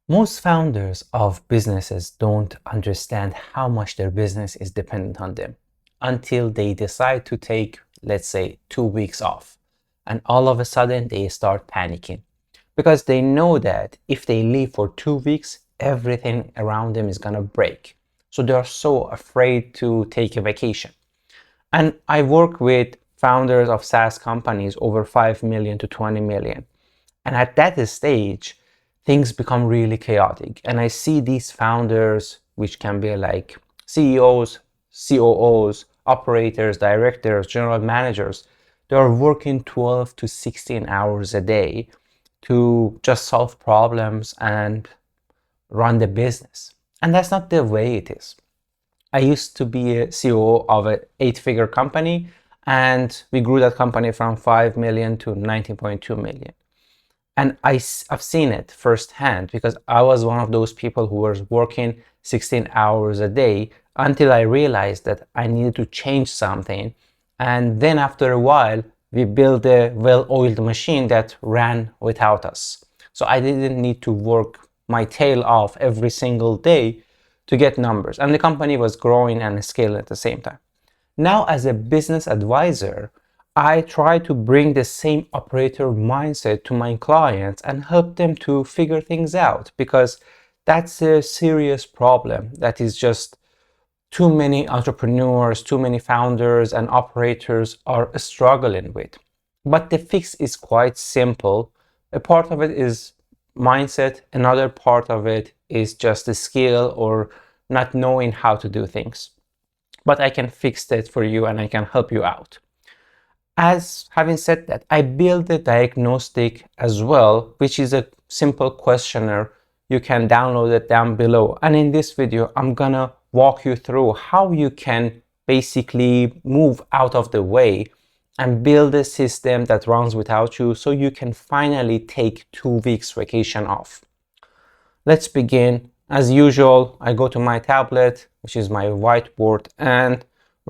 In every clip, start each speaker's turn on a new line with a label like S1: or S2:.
S1: Most founders of businesses don't understand how much their business is dependent on them until they decide to take, let's say, 2 weeks off. And all of a sudden, they start panicking because they know that if they leave for 2 weeks, everything around them is going to break. So they are so afraid to take a vacation. And I work with founders of SaaS companies over 5 million to 20 million. And at that stage, things become really chaotic. And I see these founders, which can be like CEOs, COOs, operators, directors, general managers, they are working 12 to 16 hours a day to just solve problems and run the business. And that's not the way it is. I used to be a CEO of an 8-figure company, and we grew that company from 5 million to 19.2 million. And I've seen it firsthand because I was one of those people who was working 16 hours a day until I realized that I needed to change something. And then after a while, we built a well-oiled machine that ran without us. So I didn't need to work my tail off every single day to get numbers. And the company was growing and scaling at the same time. Now, as a business advisor, I try to bring the same operator mindset to my clients and help them to figure things out, because that's a serious problem that is just too many entrepreneurs, too many founders and operators are struggling with. But the fix is quite simple. A part of it is mindset, another part of it is just the skill or not knowing how to do things. But I can fix that for you and I can help you out. As having said that, I built a diagnostic as well, which is a simple questionnaire. You can download it down below. And in this video, I'm gonna walk you through how you can basically move out of the way and build a system that runs without you so you can finally take 2 weeks vacation off. Let's begin. As usual, I go to my tablet, which is my whiteboard, and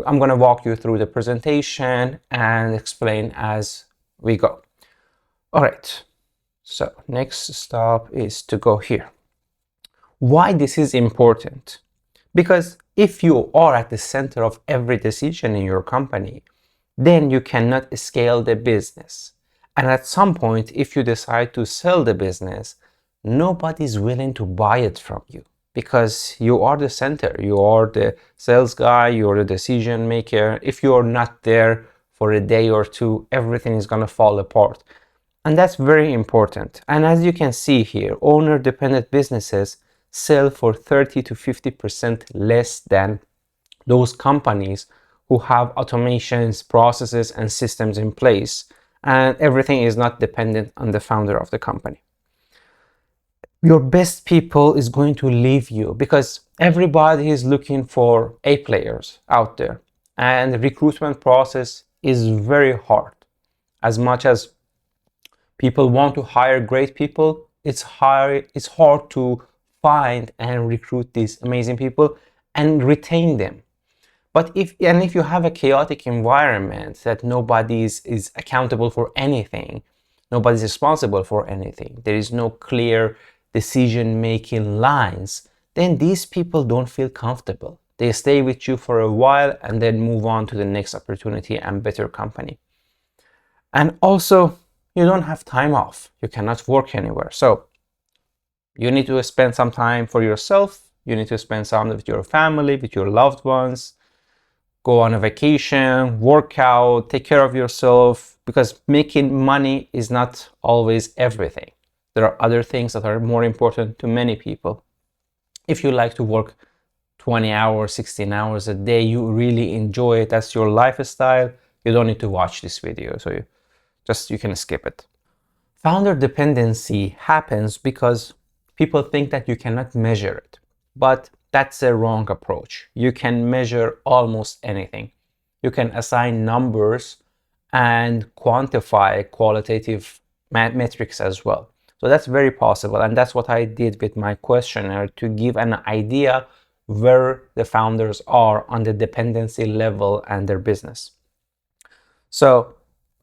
S1: I'm going to walk you through the presentation and explain as we go. All right, so next stop is to go here. Why this is important? Because if you are at the center of every decision in your company, then you cannot scale the business. And at some point, if you decide to sell the business, nobody's willing to buy it from you because you are the center, you are the sales guy, you're the decision maker. If you're not there for a day or two, everything is going to fall apart. And that's very important. And as you can see here, owner dependent businesses sell for 30 to 50% less than those companies who have automations, processes, and systems in place, and everything is not dependent on the founder of the company. Your best people is going to leave you because everybody is looking for A players out there, and the recruitment process is very hard. As much as people want to hire great people, it's hard to find and recruit these amazing people and retain them. But if you have a chaotic environment that nobody is accountable for anything, nobody's responsible for anything, there is no clear decision-making lines, then these people don't feel comfortable. They stay with you for a while and then move on to the next opportunity and better company. And also, you don't have time off. You cannot work anywhere. So you need to spend some time for yourself. You need to spend some with your family, with your loved ones. Go on a vacation, work out, take care of yourself, because making money is not always everything. There are other things that are more important to many people. If you like to work 20 hours, 16 hours a day, you really enjoy it, that's your lifestyle, you don't need to watch this video, so you can skip it. Founder dependency happens because people think that you cannot measure it, but that's a wrong approach. You can measure almost anything. You can assign numbers and quantify qualitative metrics as well. So that's very possible, and that's what I did with my questionnaire to give an idea where the founders are on the dependency level and their business. So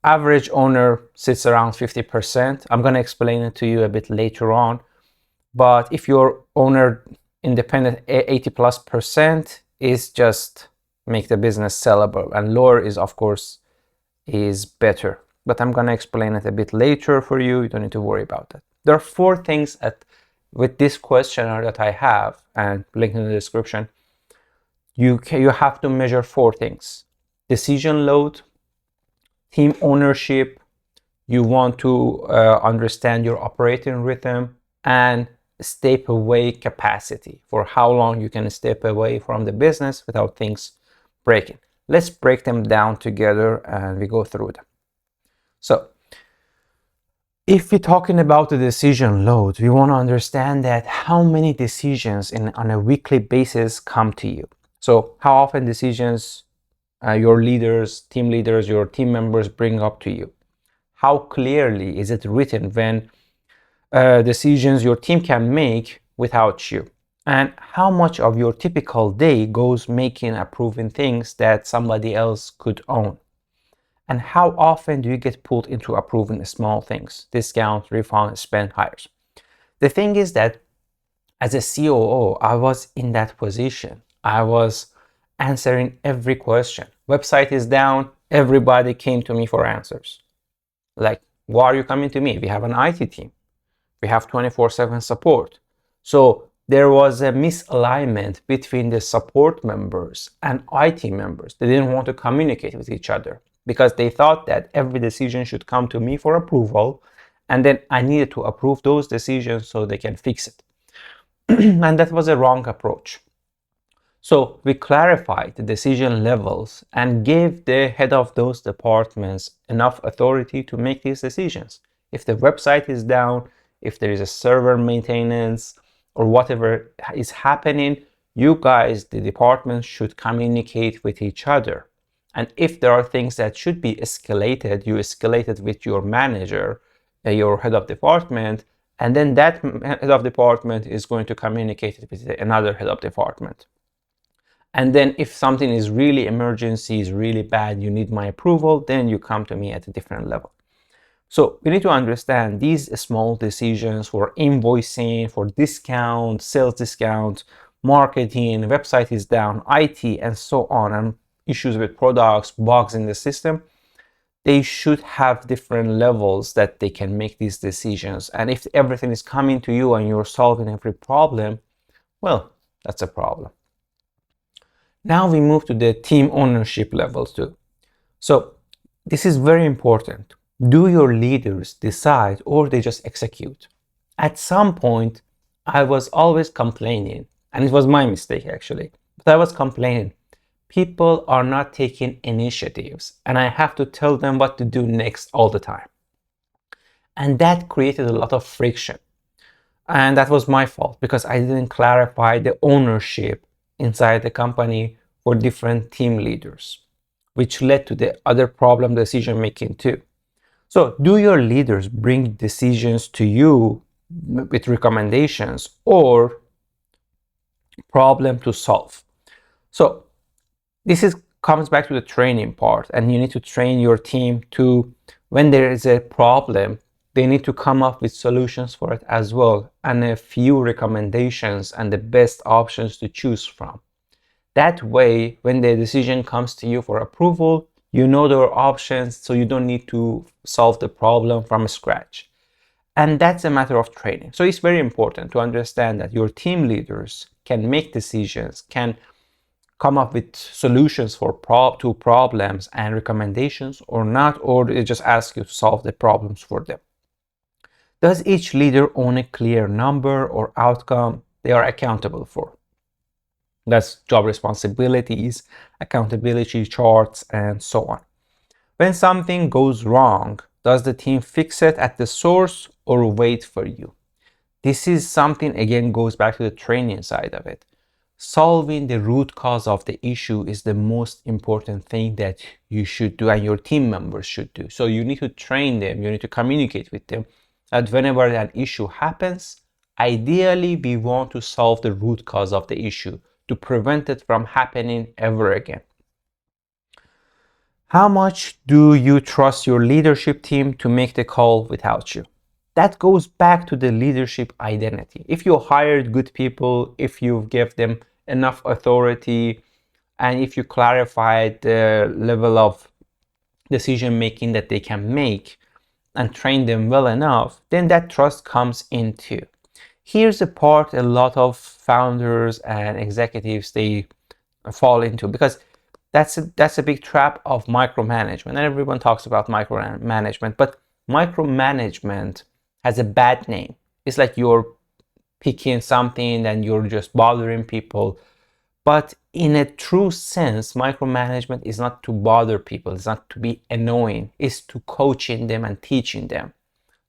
S1: average owner sits around 50%. I'm going to explain it to you a bit later on. But if your owner independent 80+% is just make the business sellable, and lower is of course is better. But I'm gonna explain it a bit later for you. You don't need to worry about that. There are 4 things with this questionnaire that I have, and link in the description. You have to measure 4 things: decision load, team ownership, you want to understand your operating rhythm, and step away capacity, for how long you can step away from the business without things breaking. Let's break them down together and we go through them. So if we're talking about the decision load, we want to understand that how many decisions on a weekly basis come to you. So how often decisions your leaders, team leaders, your team members bring up to you. How clearly is it written when decisions your team can make without you? And how much of your typical day goes making, approving things that somebody else could own? And how often do you get pulled into approving small things, discount, refund, spend, hires? The thing is that as a COO, I was in that position. I was answering every question. Website is down, everybody came to me for answers. Like, why are you coming to me? We have an IT team. We have 24/7 support. So there was a misalignment between the support members and IT members. They didn't want to communicate with each other because they thought that every decision should come to me for approval, and then I needed to approve those decisions so they can fix it. And that was a wrong approach. So we clarified the decision levels and gave the head of those departments enough authority to make these decisions. If the website is down, if there is a server maintenance or whatever is happening, you guys, the departments, should communicate with each other. And if there are things that should be escalated, you escalate it with your manager, your head of department, and then that head of department is going to communicate it with another head of department. And then if something is really emergency, is really bad, you need my approval, then you come to me at a different level. So we need to understand these small decisions for invoicing, for discount, sales discount, marketing, website is down, IT, and so on, and issues with products, bugs in the system. They should have different levels that they can make these decisions. And if everything is coming to you and you're solving every problem, well, that's a problem. Now we move to the team ownership levels too. So this is very important. Do your leaders decide or they just execute? At some point, I was always complaining, and it was my mistake actually, but I was complaining. People are not taking initiatives, and I have to tell them what to do next all the time. And that created a lot of friction. And that was my fault because I didn't clarify the ownership inside the company for different team leaders, which led to the other problem decision making too. So do your leaders bring decisions to you with recommendations or problem to solve? So this comes back to the training part, and you need to train your team to, when there is a problem, they need to come up with solutions for it as well, and a few recommendations and the best options to choose from. That way, when the decision comes to you for approval, you know there are options, so you don't need to solve the problem from scratch. And that's a matter of training. So it's very important to understand that your team leaders can make decisions, can come up with solutions for to problems and recommendations or not, or they just ask you to solve the problems for them. Does each leader own a clear number or outcome they are accountable for? That's job responsibilities, accountability charts, and so on. When something goes wrong, does the team fix it at the source or wait for you? This is something, again, goes back to the training side of it. Solving the root cause of the issue is the most important thing that you should do and your team members should do. So you need to train them, you need to communicate with them that whenever an issue happens, ideally we want to solve the root cause of the issue to prevent it from happening ever again. How much do you trust your leadership team to make the call without you? that goes back to the leadership identity. If you hired good people, if you give them enough authority, and if you clarified the level of decision making that they can make and train them well enough, then that trust comes into. Here's the part a lot of founders and executives they fall into, because that's a big trap of micromanagement. And everyone talks about micromanagement, but micromanagement has a bad name. It's like you're picking something and you're just bothering people. But in a true sense, micromanagement is not to bother people. It's not to be annoying. It's to coaching them and teaching them.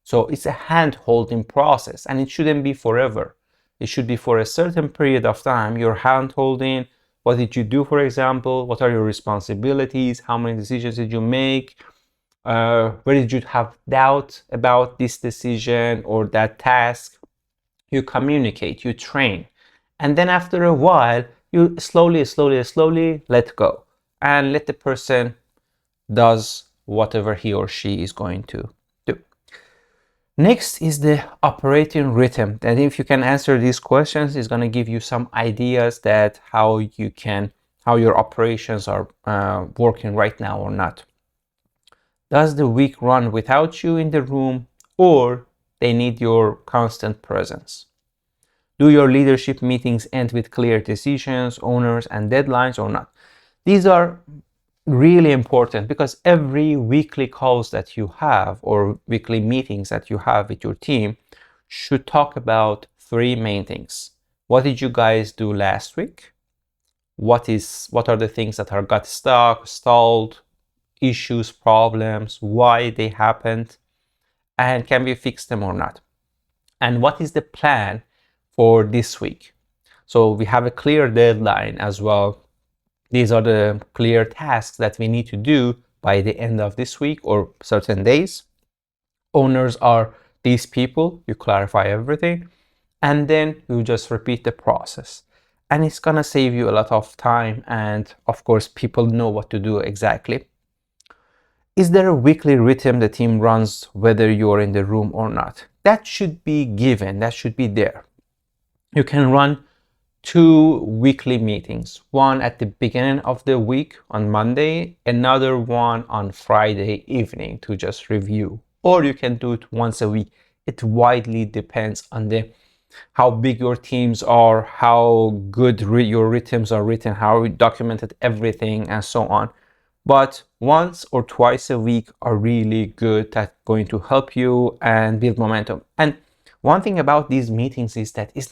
S1: So it's a hand-holding process, and it shouldn't be forever. It should be for a certain period of time. You're hand-holding. What did you do, for example? What are your responsibilities? How many decisions did you make? Where did you have doubt about this decision or that task? You communicate, you train. And then after a while, you slowly let go and let the person does whatever he or she is going to do. Next is the operating rhythm. And if you can answer these questions, it's going to give you some ideas that how your operations are working right now or not. Does the week run without you in the room, or they need your constant presence? Do your leadership meetings end with clear decisions, owners, and deadlines or not? These are really important, because every weekly calls that you have or weekly meetings that you have with your team should talk about three main things. What did you guys do last week? What are the things that are got stuck, stalled, issues, problems, why they happened, and can we fix them or not? And what is the plan for this week? So we have a clear deadline as well. These are the clear tasks that we need to do by the end of this week or certain days. Owners are these people. You clarify everything, and then you just repeat the process. And it's gonna save you a lot of time, and of course, people know what to do exactly. Is there a weekly rhythm the team runs whether you're in the room or not? That should be given, that should be there. You can run 2 weekly meetings, one at the beginning of the week on Monday, another one on Friday evening to just review. Or you can do it once a week. It widely depends on how big your teams are, how good your rhythms are written, how you documented everything, and so on. But once or twice a week are really good. That's going to help you and build momentum. And one thing about these meetings is that it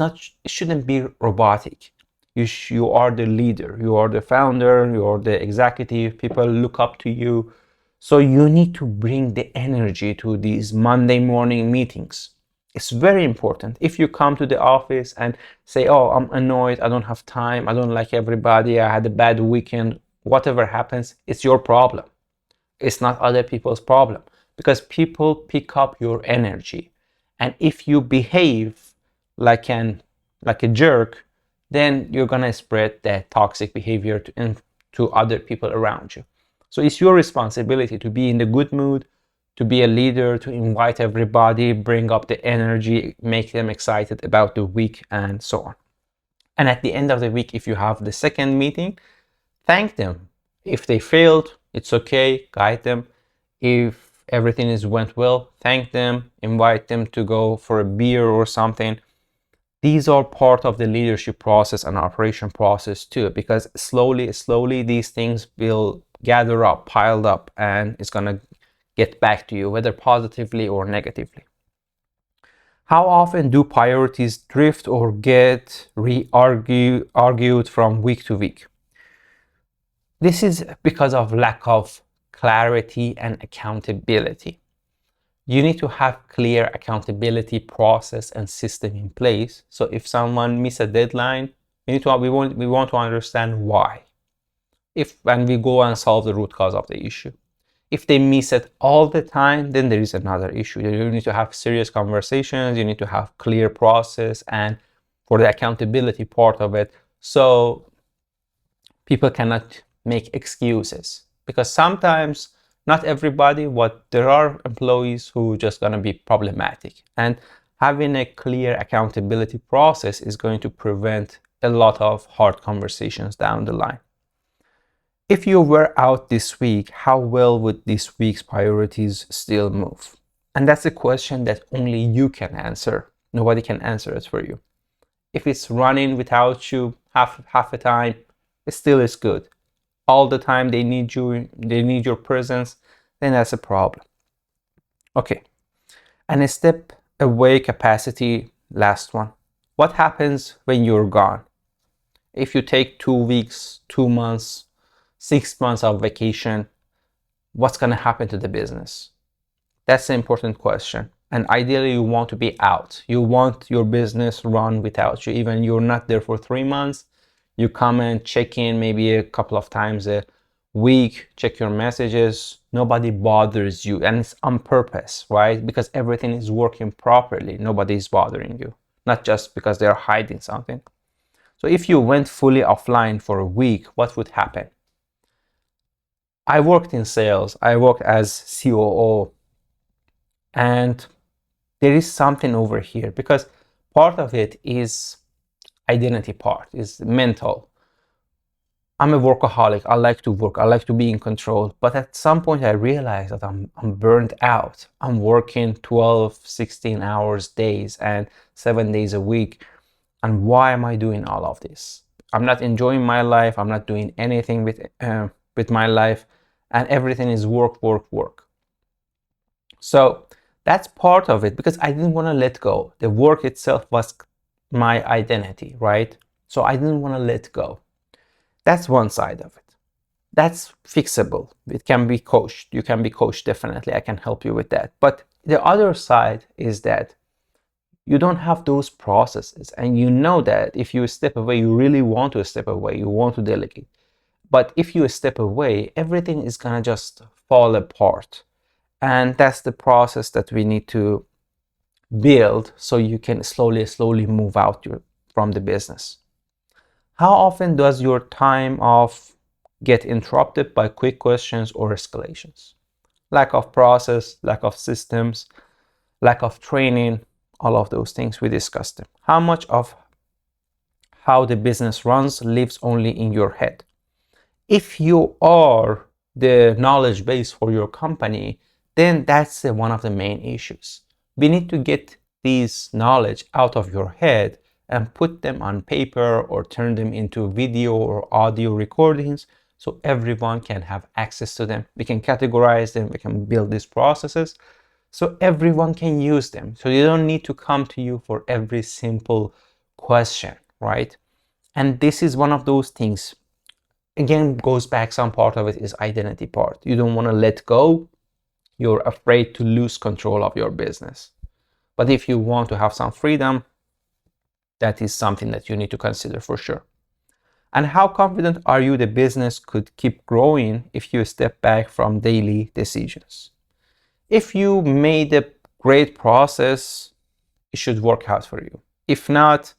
S1: shouldn't be robotic. You are the leader, you are the founder, you are the executive, people look up to you. So you need to bring the energy to these Monday morning meetings. It's very important. If you come to the office and say, oh, I'm annoyed, I don't have time, I don't like everybody, I had a bad weekend, whatever happens, it's your problem. It's not other people's problem, because people pick up your energy. And if you behave like a jerk, then you're gonna spread that toxic behavior to other people around you. So it's your responsibility to be in the good mood, to be a leader, to invite everybody, bring up the energy, make them excited about the week, and so on. And at the end of the week, if you have the second meeting, thank them. If they failed, it's okay, guide them. If everything went well, thank them, invite them to go for a beer or something. These are part of the leadership process and operation process too, because slowly these things will gather up, piled up, and it's gonna get back to you, whether positively or negatively. How often do priorities drift or get argued from week to week? This is because of lack of clarity and accountability. You need to have clear accountability process and system in place. So if someone misses a deadline, we want to understand why. And we go and solve the root cause of the issue. If they miss it all the time, then there is another issue. You need to have serious conversations. You need to have clear process and for the accountability part of it. So people cannot make excuses, because sometimes Not everybody, but there are employees who are just going to be problematic. And having a clear accountability process is going to prevent a lot of hard conversations down the line. If you were out this week, how well would this week's priorities still move? And that's a question that only you can answer. Nobody can answer it for you. If it's running without you half the time, it still is good. All the time they need you, they need your presence, then that's a problem. Okay, and a step away capacity, last one. What happens when you're gone? If you take 2 weeks, 2 months, 6 months of vacation, what's going to happen to the business? That's an important question. And ideally, you want to be out. You want your business run without you. Even you're not there for 3 months, you come and check in maybe a couple of times a week, check your messages. Nobody bothers you, and it's on purpose, right? Because everything is working properly. Nobody is bothering you, not just because they're hiding something. So if you went fully offline for a week, what would happen? I worked in sales. I worked as COO, and there is something over here because part of it is identity, part is mental. I'm a workaholic. I like to work. I like to be in control. But at some point I realized that I'm burned out. I'm working 12, 16 hours days and 7 days a week. And why am I doing all of this? I'm not enjoying my life. I'm not doing anything with my life. And everything is work, work, work. So that's part of it because I didn't want to let go. The work itself was my identity, right? So I didn't want to let go. That's one side of it. That's fixable. It can be coached. You can be coached, definitely. I can help you with that. But the other side is that you don't have those processes. And you know that if you step away, you really want to step away. You want to delegate. But if you step away, everything is going to just fall apart. And that's the process that we need to build so you can slowly move out from the business. How often does your time off get interrupted by quick questions or escalations? Lack of process, lack of systems, lack of training, all of those things, we discussed them. How much of how the business runs lives only in your head? If you are the knowledge base for your company, then that's one of the main issues. We need to get these knowledge out of your head and put them on paper or turn them into video or audio recordings so everyone can have access to them. We can categorize them, we can build these processes so everyone can use them. So you don't need to come to you for every simple question, right? And this is one of those things. Again, goes back, some part of it is identity part. You don't want to let go. You're afraid to lose control of your business. But if you want to have some freedom, that is something that you need to consider for sure. And how confident are you the business could keep growing if you step back from daily decisions? If you made a great process, it should work out for you. If not,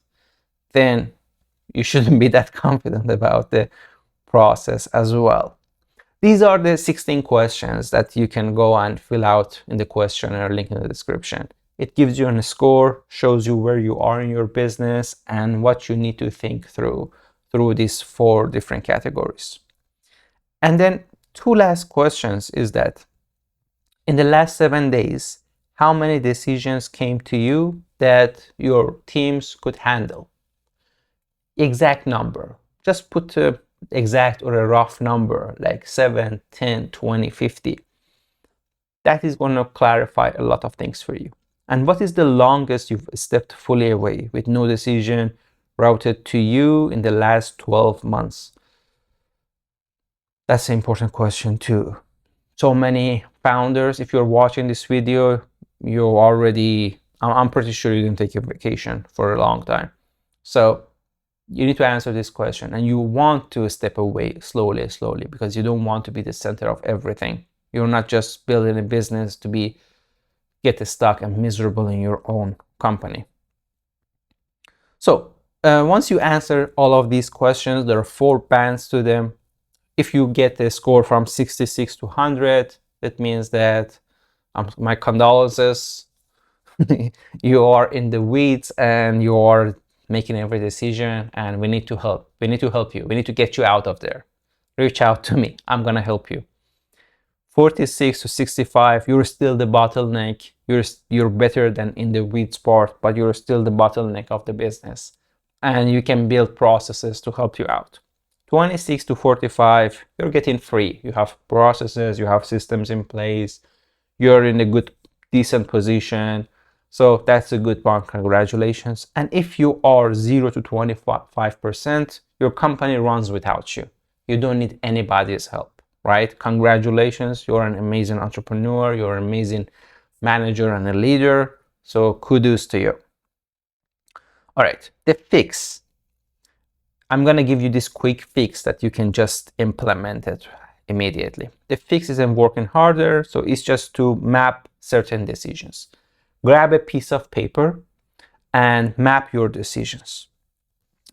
S1: then you shouldn't be that confident about the process as well. These are the 16 questions that you can go and fill out in the questionnaire, link in the description. It gives you a score, shows you where you are in your business and what you need to think through these 4 different categories. And then 2 last questions is that in the last 7 days, how many decisions came to you that your teams could handle? Exact number. Just put a exact or a rough number like 7, 10, 20, 50. That is going to clarify a lot of things for you. And what is the longest you've stepped fully away with no decision routed to you in the last 12 months? That's an important question too. So many founders, if you're watching this video, you're already, I'm pretty sure you didn't take a vacation for a long time. So you need to answer this question, and you want to step away slowly because you don't want to be the center of everything. You're not just building a business to get stuck and miserable in your own company. So once you answer all of these questions, there are 4 bands to them. If you get a score from 66 to 100, it means that my condolences. You are in the weeds and you are making every decision, and we need to help. We need to help you. We need to get you out of there. Reach out to me. I'm gonna help you. 46 to 65, you're still the bottleneck. You're better than in the weeds part, but you're still the bottleneck of the business. And you can build processes to help you out. 26 to 45, you're getting free. You have processes, you have systems in place, you're in a good, decent position. So that's a good one. Congratulations. And if you are 0 to 25%, your company runs without you. You don't need anybody's help, right? Congratulations. You're an amazing entrepreneur. You're an amazing manager and a leader. So kudos to you. All right, the fix. I'm going to give you this quick fix that you can just implement it immediately. The fix isn't working harder, so it's just to map certain decisions. Grab a piece of paper and map your decisions.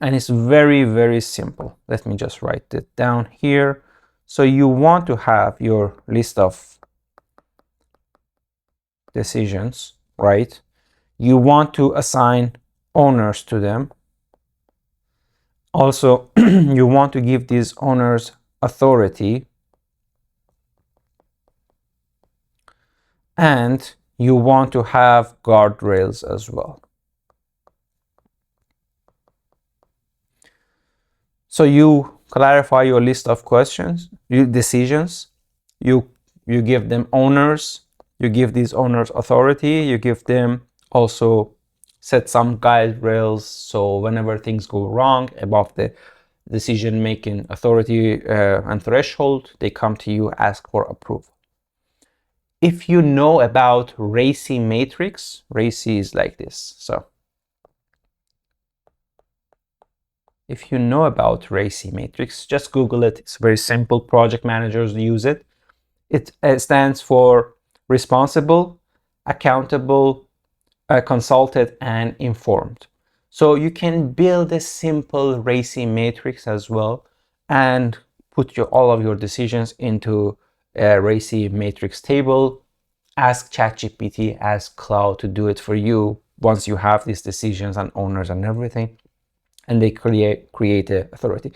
S1: And it's very, very simple. Let me just write it down here. So you want to have your list of decisions, right? You want to assign owners to them. Also, you want to give these owners authority, and you want to have guardrails as well. So you clarify your list of decisions, you give them owners, you give these owners authority, you give them also set some guide rails, so whenever things go wrong above the decision making authority and threshold, they come to you, ask for approval. If you know about RACI matrix, RACI is like this. So if you know about RACI matrix, just Google it. It's very simple. Project managers use it. It stands for responsible, accountable, consulted, and informed. So you can build a simple RACI matrix as well and put all of your decisions into a RACI matrix table. Ask ChatGPT, ask Cloud to do it for you once you have these decisions and owners and everything, and they create a authority.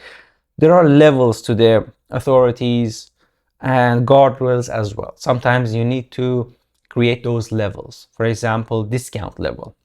S1: There are levels to the authorities and guardrails as well. Sometimes you need to create those levels. For example, discount level.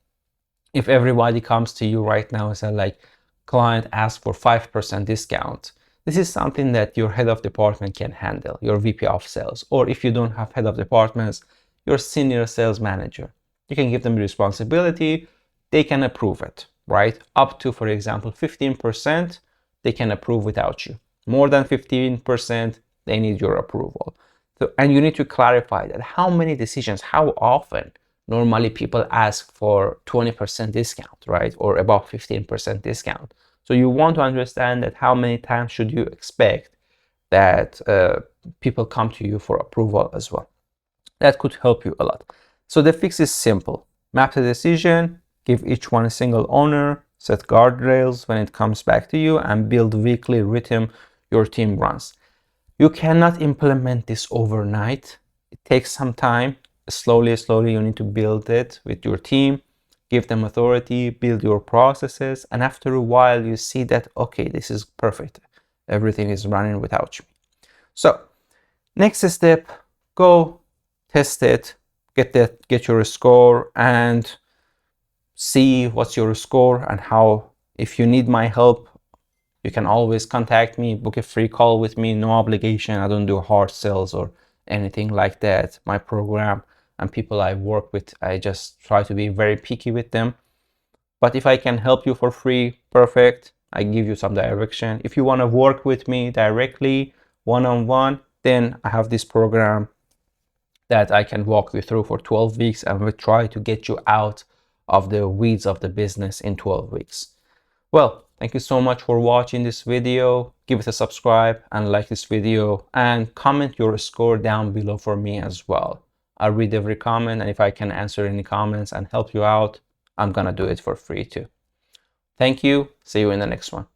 S1: If everybody comes to you right now and says like, client asks for 5% discount, this is something that your head of department can handle, your VP of sales. Or if you don't have head of departments, your senior sales manager. You can give them the responsibility, they can approve it, right? Up to, for example, 15%, they can approve without you. More than 15%, they need your approval. So, and you need to clarify that how many decisions, how often normally people ask for 20% discount, right? Or about 15% discount. So you want to understand that how many times should you expect that people come to you for approval as well. That could help you a lot. So the fix is simple. Map the decision, give each one a single owner, set guardrails when it comes back to you, and build weekly rhythm your team runs. You cannot implement this overnight. It takes some time. Slowly you need to build it with your team, give them authority, build your processes, and after a while you see that, okay, this is perfect. Everything is running without you. So next step, go test it, get your score, and see what's your score and how. If you need my help, you can always contact me, book a free call with me, no obligation. I don't do hard sales or anything like that. My program and people I work with, I just try to be very picky with them. But if I can help you for free, perfect. I give you some direction. If you want to work with me directly, one-on-one, then I have this program that I can walk you through for 12 weeks, and we try to get you out of the weeds of the business in 12 weeks. Well, thank you so much for watching this video. Give it a subscribe and like this video, and comment your score down below for me as well. I read every comment, and if I can answer any comments and help you out, I'm gonna do it for free too. Thank you. See you in the next one.